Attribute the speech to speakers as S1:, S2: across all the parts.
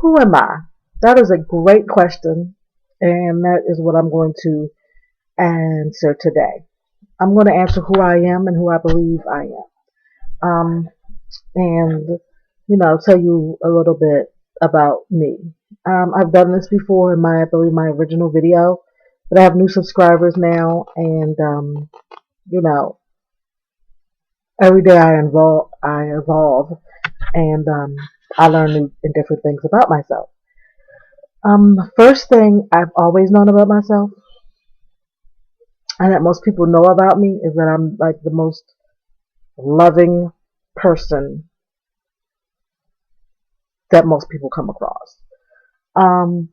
S1: Who am I? That is a great question, and that is what I'm going to answer today. I'm going to answer who I am and who I believe I am. And tell you a little bit about me. I've done this before in I believe my original video, but I have new subscribers now, and you know, every day I evolve, and I learn new and different things about myself. First thing I've always known about myself, and that most people know about me, is that I'm like the most loving person that most people come across. Um,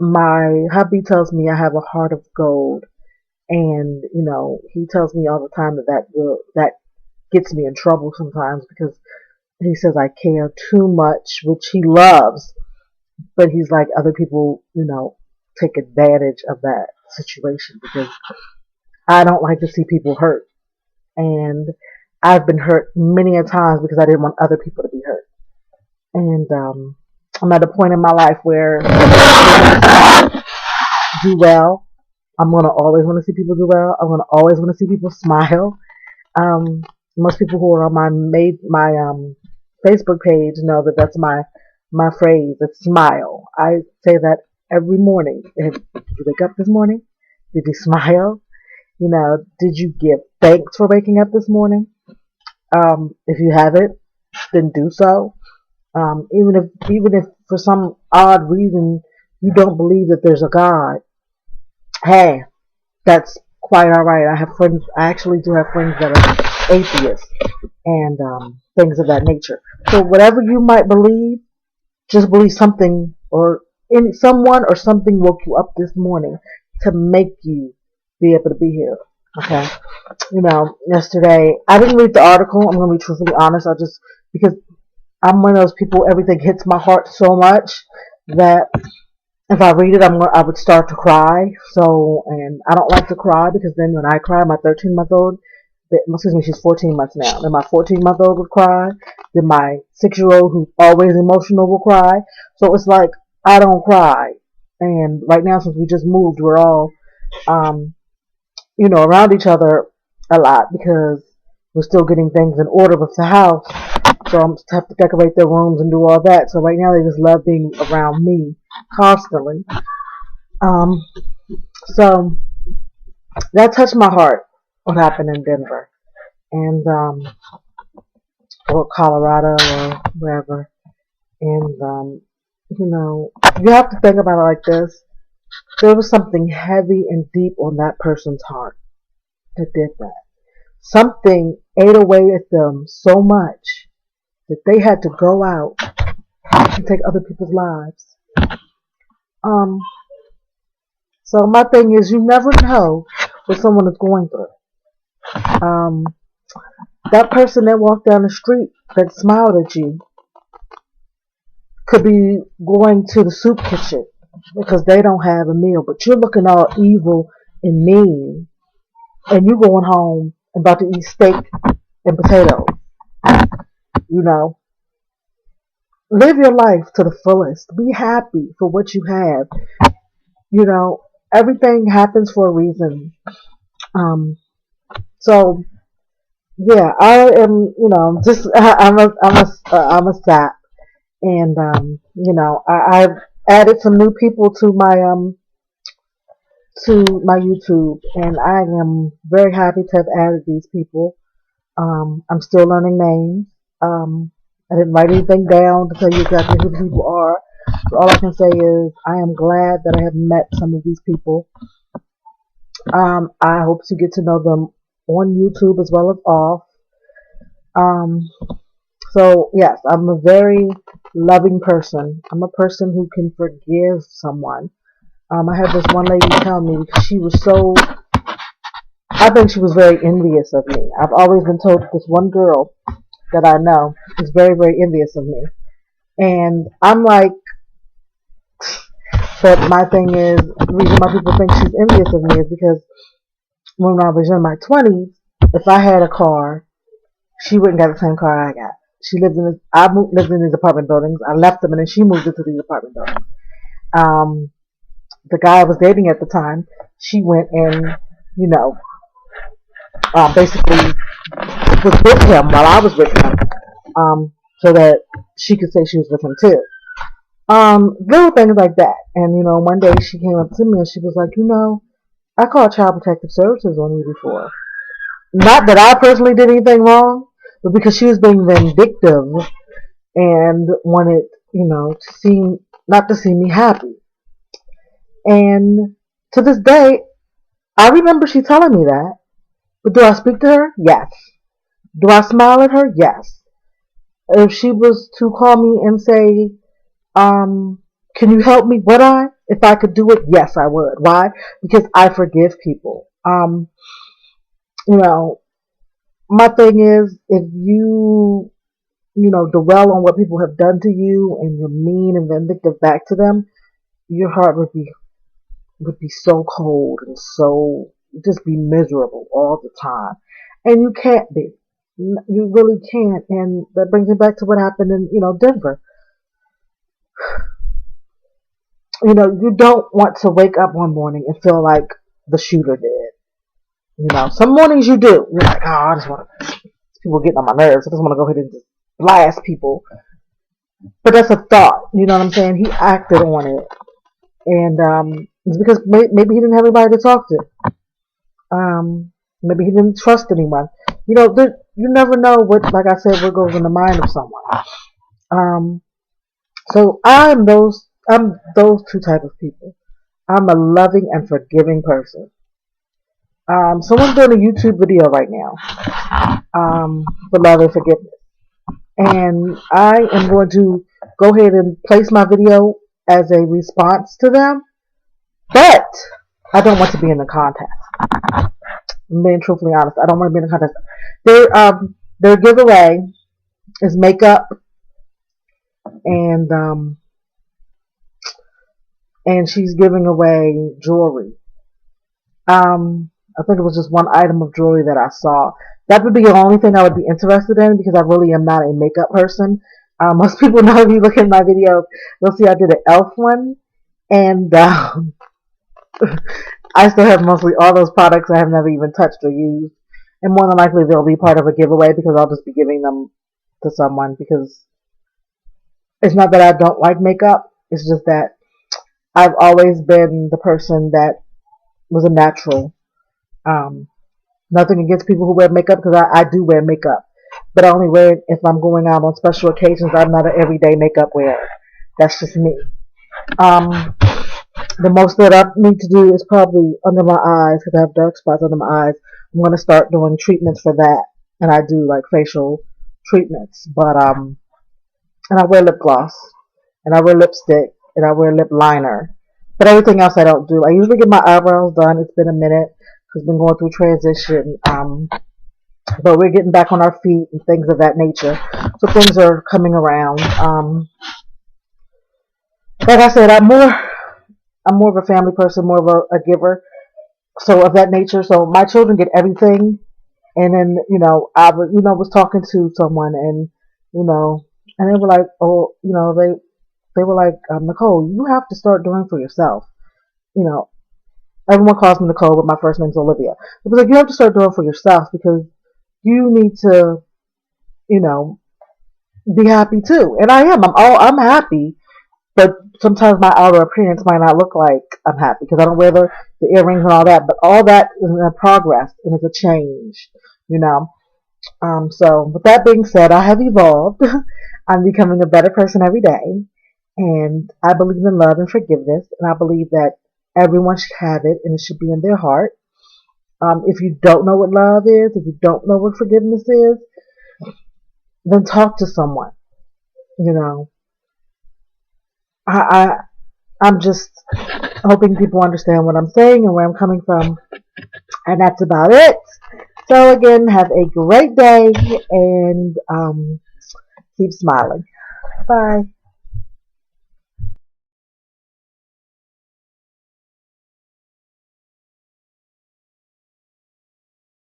S1: my hubby tells me I have a heart of gold, and he tells me all the time that gets me in trouble sometimes because he says I care too much, which he loves, but he's like other people, take advantage of that situation because I don't like to see people hurt, and I've been hurt many a times because I didn't want other people to be hurt. And I'm at a point in my life where do well. I'm gonna always want to see people do well. I'm gonna always want to see people smile. Um, Most people who are on my Facebook page know that that's my phrase. It's smile. I say that every morning. Did you wake up this morning? Did you smile? Did you give thanks for waking up this morning? If you haven't, then do so. Even if for some odd reason you don't believe that there's a God, hey, that's quite all right. I have friends. I actually do have friends that are atheists and things of that nature. So whatever you might believe, just believe something or in someone or something woke you up this morning to make you be able to be here. Okay. Yesterday I didn't read the article. I'm gonna be truthfully honest. Because I'm one of those people. Everything hits my heart so much that if I read it, I would start to cry. So, and I don't like to cry because then when I cry, my 13-month-old, excuse me, she's 14 months now. Then my 14-month-old would cry. Then my 6-year-old, who's always emotional, will cry. So it's like I don't cry. And right now, since we just moved, we're all, around each other a lot because we're still getting things in order with the house. So I'm just have to decorate their rooms and do all that. So right now they just love being around me constantly. So that touched my heart. What happened in Denver and or Colorado or wherever. And you have to think about it like this. There was something heavy and deep on that person's heart that did that. Something ate away at them so much that they had to go out and take other people's lives. So my thing is, you never know what someone is going through. That person that walked down the street that smiled at you could be going to the soup kitchen because they don't have a meal, but you're looking all evil and mean, and you're going home and about to eat steak and potatoes. Live your life to the fullest. Be happy for what you have. Everything happens for a reason. So yeah, I am. I'm a sap, and I've added some new people to my YouTube, and I am very happy to have added these people. I'm still learning names. I didn't write anything down to tell you exactly who the people are. So all I can say is I am glad that I have met some of these people. I hope to get to know them on YouTube as well as off. So yes, I'm a very loving person. I'm a person who can forgive someone. I had this one lady tell me she was I think she was very envious of me. I've always been told that this one girl that I know is very, very envious of me. And I'm like, but my thing is, the reason why people think she's envious of me is because when I was in my 20s, if I had a car, she wouldn't get the same car I got. lived in these apartment buildings. I left them, and then she moved into these apartment buildings. The guy I was dating at the time, she went and, you know, basically was with him while I was with him, so that she could say she was with him too. Little things like that. And, one day she came up to me and she was like, I called Child Protective Services on you before. Not that I personally did anything wrong, but because she was being vindictive and wanted, not to see me happy. And to this day, I remember she telling me that. But do I speak to her? Yes. Do I smile at her? Yes. If she was to call me and say, can you help me? Would I? If I could do it, yes, I would. Why? Because I forgive people. My thing is, if dwell on what people have done to you and you're mean and vindictive back to them, your heart would be so cold and so just be miserable all the time. And you can't be. You really can't. And that brings me back to what happened in, Denver. You don't want to wake up one morning and feel like the shooter did. Some mornings you do. You're like, I just want to, people getting on my nerves. I just want to go ahead and just blast people. But that's a thought. You know what I'm saying? He acted on it. And it's because maybe he didn't have anybody to talk to. Maybe he didn't trust anyone. You never know like I said, what goes in the mind of someone. So I'm those two type of people. I'm a loving and forgiving person. Someone's doing a YouTube video right now, for love and forgiveness. And I am going to go ahead and place my video as a response to them. But I don't want to be in the contest. I'm being truthfully honest. I don't want to be in the contest. Their giveaway is makeup and she's giving away jewelry. I think it was just one item of jewelry that I saw. That would be the only thing I would be interested in because I really am not a makeup person. Most people know if you look at my video, you'll see I did an elf one. And I still have mostly all those products I have never even touched or used. And more than likely they'll be part of a giveaway because I'll just be giving them to someone because it's not that I don't like makeup. It's just that I've always been the person that was a natural. Nothing against people who wear makeup because I do wear makeup. But I only wear it if I'm going out on special occasions. I'm not an everyday makeup wearer. That's just me. The most that I need to do is probably under my eyes because I have dark spots under my eyes. I'm going to start doing treatments for that. And I do like facial treatments. But, and I wear lip gloss. And I wear lipstick. And I wear lip liner. But everything else I don't do. I usually get my eyebrows done. It's been a minute. Because I've been going through transition. But we're getting back on our feet and things of that nature. So things are coming around. Like I said, I'm more of a family person, more of a giver. So of that nature. So my children get everything. And then, I was talking to someone and, and they were like, oh, they were like, Nicole, you have to start doing for yourself. Everyone calls me Nicole, but my first name's Olivia. It was like, you have to start doing for yourself because you need to, be happy too. And I am. I'm happy. But sometimes my outer appearance might not look like I'm happy because I don't wear the earrings and all that. But all that is a progress and it's a change, So with that being said, I have evolved. I'm becoming a better person every day. And I believe in love and forgiveness. And I believe that everyone should have it and it should be in their heart. If you don't know what love is, if you don't know what forgiveness is, then talk to someone. I'm just hoping people understand what I'm saying and where I'm coming from. And that's about it. So again, have a great day and keep smiling. Bye.